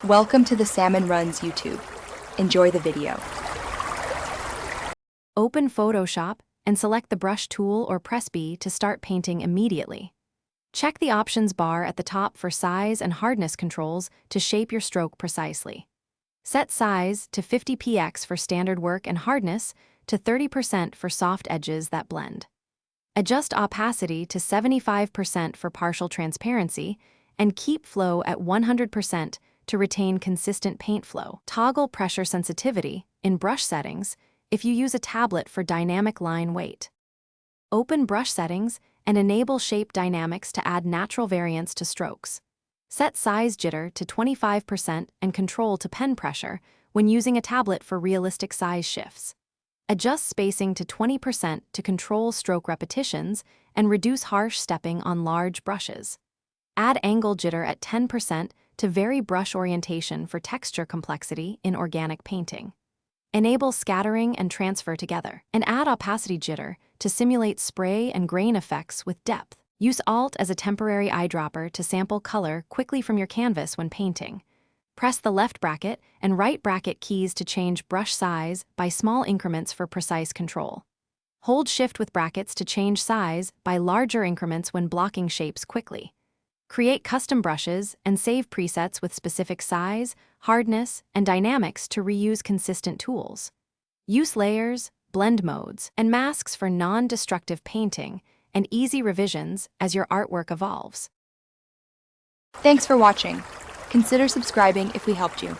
Welcome to the Salmon Runs YouTube. Enjoy the video. Open Photoshop and select the brush tool or press B to start painting immediately. Check the options bar at the top for size and hardness controls to shape your stroke precisely. Set size to 50px for standard work and hardness to 30% for soft edges that blend. Adjust opacity to 75% for partial transparency and keep flow at 100% to retain consistent paint flow. Toggle pressure sensitivity in brush settings if you use a tablet for dynamic line weight. Open brush settings and enable shape dynamics to add natural variance to strokes. Set size jitter to 25% and control to pen pressure when using a tablet for realistic size shifts. Adjust spacing to 20% to control stroke repetitions and reduce harsh stepping on large brushes. Add angle jitter at 10% to vary brush orientation for texture complexity in organic painting. Enable scattering and transfer together, and add opacity jitter to simulate spray and grain effects with depth. Use Alt as a temporary eyedropper to sample color quickly from your canvas when painting. Press the left bracket and right bracket keys to change brush size by small increments for precise control. Hold Shift with brackets to change size by larger increments when blocking shapes quickly. Create custom brushes and save presets with specific size, hardness, and dynamics to reuse consistent tools. Use layers, blend modes, and masks for non-destructive painting and easy revisions as your artwork evolves. Thanks for watching. Consider subscribing if we helped you.